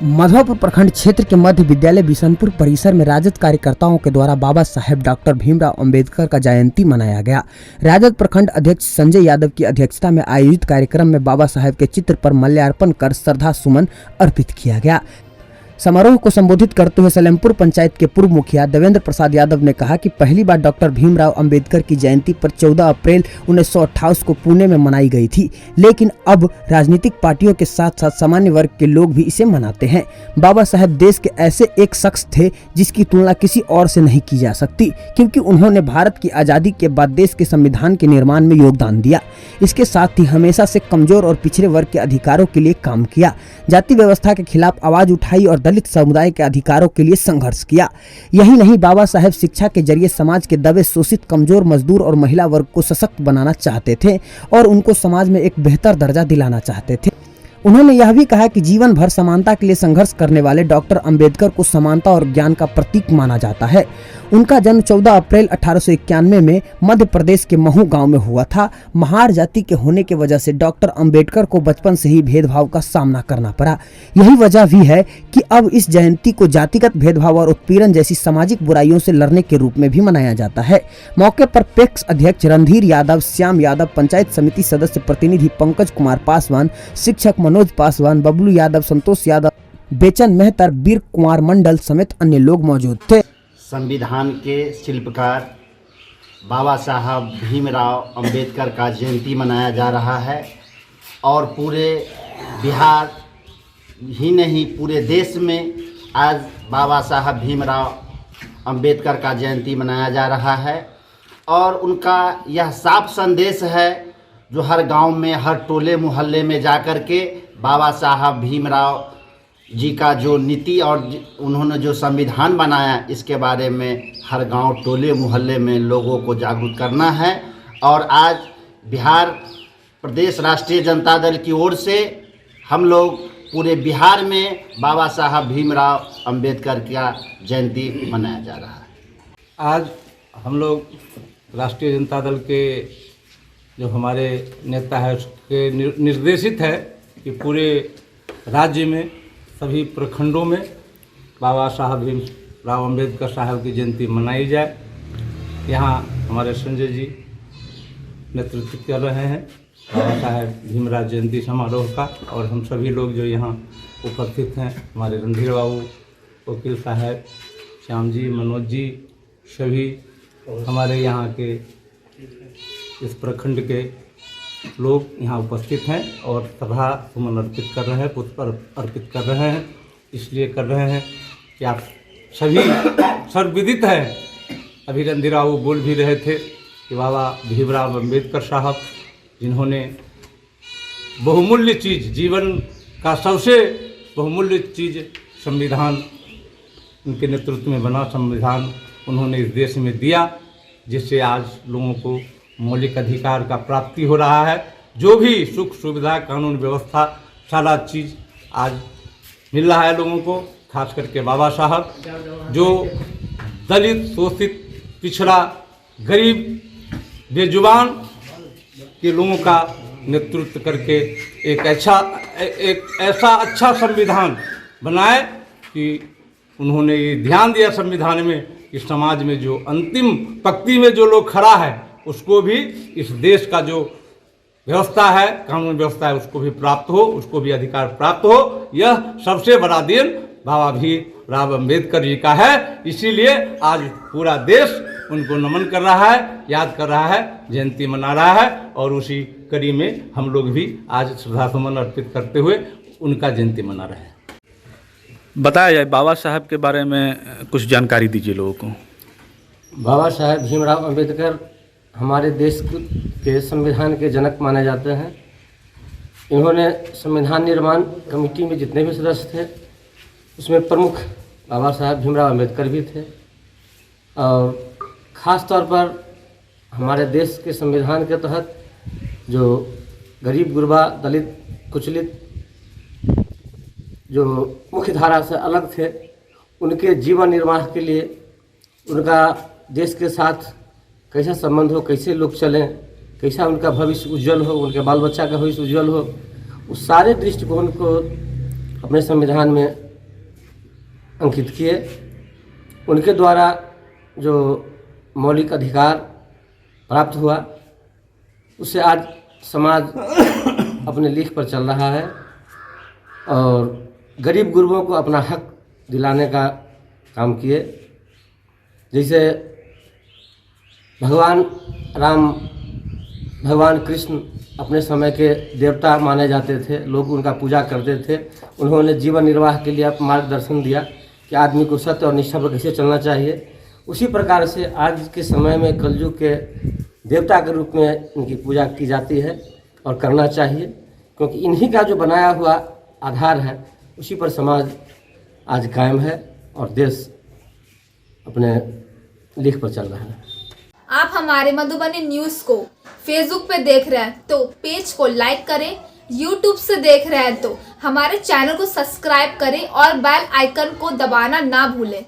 माधोपुर प्रखंड क्षेत्र के मध्य विद्यालय बिशनपुर परिसर में राजद कार्यकर्ताओं के द्वारा बाबा साहेब डॉक्टर भीमराव अंबेडकर का जयंती मनाया गया। राजद प्रखंड अध्यक्ष संजय यादव की अध्यक्षता में आयोजित कार्यक्रम में बाबा साहेब के चित्र पर माल्यार्पण कर श्रद्धा सुमन अर्पित किया गया। समारोह को संबोधित करते हुए सलेमपुर पंचायत के पूर्व मुखिया देवेंद्र प्रसाद यादव ने कहा कि पहली बार डॉक्टर भीमराव अंबेडकर की जयंती पर 14 अप्रैल 1928 को पुणे में मनाई गई थी, लेकिन अब राजनीतिक पार्टियों के साथ साथ सामान्य वर्ग के लोग भी इसे मनाते हैं। बाबा साहेब देश के ऐसे एक शख्स थे जिसकी तुलना किसी और से नहीं की जा सकती, क्योंकि उन्होंने भारत की आज़ादी के बाद देश के संविधान के निर्माण में योगदान दिया। इसके साथ ही हमेशा से कमजोर और पिछड़े वर्ग के अधिकारों के लिए काम किया, जाति व्यवस्था के खिलाफ आवाज उठाई और दलित समुदाय के अधिकारों के लिए संघर्ष किया। यही नहीं, बाबा साहेब शिक्षा के जरिए समाज के दबे, शोषित, कमजोर, मजदूर और महिला वर्ग को सशक्त बनाना चाहते थे और उनको समाज में एक बेहतर दर्जा दिलाना चाहते थे। उन्होंने यह भी कहा कि जीवन भर समानता के लिए संघर्ष करने वाले डॉक्टर अंबेडकर को समानता और ज्ञान का प्रतीक माना जाता है। उनका जन्म 14 अप्रैल 1891 में मध्य प्रदेश के महू गांव में हुआ था। महार जाति के होने की वजह से डॉक्टर अंबेडकर को बचपन से ही भेदभाव का सामना करना पड़ा। यही वजह भी है कि अब इस जयंती को जातिगत भेदभाव और उत्पीड़न जैसी सामाजिक बुराइयों से लड़ने के रूप में भी मनाया जाता है। मौके पर पैक्स अध्यक्ष रणधीर यादव, श्याम यादव, पंचायत समिति सदस्य प्रतिनिधि पंकज कुमार पासवान, शिक्षक मनोज पासवान, बबलू यादव, संतोष यादव, बेचन मेहतर, वीर कुमार मंडल समेत अन्य लोग मौजूद थे। संविधान के शिल्पकार बाबा साहब भीमराव अंबेडकर का जयंती मनाया जा रहा है और पूरे बिहार ही नहीं पूरे देश में आज बाबा साहब भीमराव अंबेडकर का जयंती मनाया जा रहा है। और उनका यह साफ संदेश है जो हर गांव में, हर टोले मोहल्ले में जाकर के बाबा साहब भीमराव जी का जो नीति और उन्होंने जो संविधान बनाया, इसके बारे में हर गांव, टोले मोहल्ले में लोगों को जागरूक करना है। और आज बिहार प्रदेश राष्ट्रीय जनता दल की ओर से हम लोग पूरे बिहार में बाबा साहब भीमराव अंबेडकर का जयंती मनाया जा रहा है। आज हम लोग राष्ट्रीय जनता दल के जो हमारे नेता है उसके निर्देशित है कि पूरे राज्य में सभी प्रखंडों में बाबा साहब भीमराव अंबेडकर साहब की जयंती मनाई जाए। यहाँ हमारे संजय जी नेतृत्व कर रहे हैं बाबा साहब भीमराव जयंती समारोह का, और हम सभी लोग जो यहाँ उपस्थित हैं, हमारे रणधीर बाबू, वकील साहब, श्याम जी, मनोज जी, सभी हमारे यहाँ के इस प्रखंड के लोग यहाँ उपस्थित हैं और श्रद्धा सुमन अर्पित कर रहे हैं, पुष्प अर्पित कर रहे हैं। इसलिए कर रहे हैं कि आप सभी सर्वविदित है, अभी रणधीर बाबू बोल भी रहे थे कि बाबा भीमराव अंबेडकर साहब जिन्होंने बहुमूल्य चीज़, जीवन का सबसे बहुमूल्य चीज़ संविधान, उनके नेतृत्व में बना संविधान उन्होंने इस देश में दिया, जिससे आज लोगों को मौलिक अधिकार का प्राप्ति हो रहा है। जो भी सुख सुविधा, कानून व्यवस्था, सारा चीज़ आज मिल रहा है लोगों को। खास करके बाबा साहब जो दलित, शोषित, पिछड़ा, गरीब, बेजुबान के लोगों का नेतृत्व करके एक ऐसा अच्छा संविधान बनाए कि उन्होंने ये ध्यान दिया संविधान में कि समाज में जो अंतिम पंक्ति में जो लोग खड़ा है उसको भी इस देश का जो व्यवस्था है, कानून व्यवस्था है, उसको भी प्राप्त हो, उसको भी अधिकार प्राप्त हो। यह सबसे बड़ा दिन बाबा भीमराव अंबेडकर जी का है। इसीलिए आज पूरा देश उनको नमन कर रहा है, याद कर रहा है, जयंती मना रहा है, और उसी कड़ी में हम लोग भी आज श्रद्धासुमन अर्पित करते हुए उनका जयंती मना रहे हैं। बताया जाए बाबा साहब के बारे में कुछ जानकारी दीजिए लोगों को। बाबा साहेब भीमराव अंबेडकर हमारे देश के संविधान के जनक माने जाते हैं। इन्होंने संविधान निर्माण कमेटी में जितने भी सदस्य थे उसमें प्रमुख बाबा साहेब भीमराव अंबेडकर भी थे। और ख़ास तौर पर हमारे देश के संविधान के तहत जो गरीब, गुरबा, दलित, कुचलित, जो मुख्य धारा से अलग थे, उनके जीवन निर्वाह के लिए, उनका देश के साथ कैसा संबंध हो, कैसे लोग चलें, कैसा उनका भविष्य उज्जवल हो, उनके बाल बच्चा का भविष्य उज्जवल हो, उस सारे दृष्टिकोण को अपने संविधान में अंकित किए। उनके द्वारा जो मौलिक अधिकार प्राप्त हुआ उससे आज समाज अपने लीक पर चल रहा है और गरीब गुरबों को अपना हक दिलाने का काम किए। जैसे भगवान राम, भगवान कृष्ण अपने समय के देवता माने जाते थे, लोग उनका पूजा करते थे। उन्होंने जीवन निर्वाह के लिए मार्गदर्शन दिया कि आदमी को सत्य और निष्ठा पर कैसे चलना चाहिए। उसी प्रकार से आज के समय में कलयुग के देवता के रूप में इनकी पूजा की जाती है और करना चाहिए, क्योंकि इन्हीं का जो बनाया हुआ आधार है उसी पर समाज आज कायम है और देश अपने लीक पर चल रहा है। आप हमारे मधुबनी न्यूज को फेसबुक पे देख रहे हैं तो पेज को लाइक करें, यूट्यूब से देख रहे हैं तो हमारे चैनल को सब्सक्राइब करें और बेल आइकन को दबाना ना भूलें।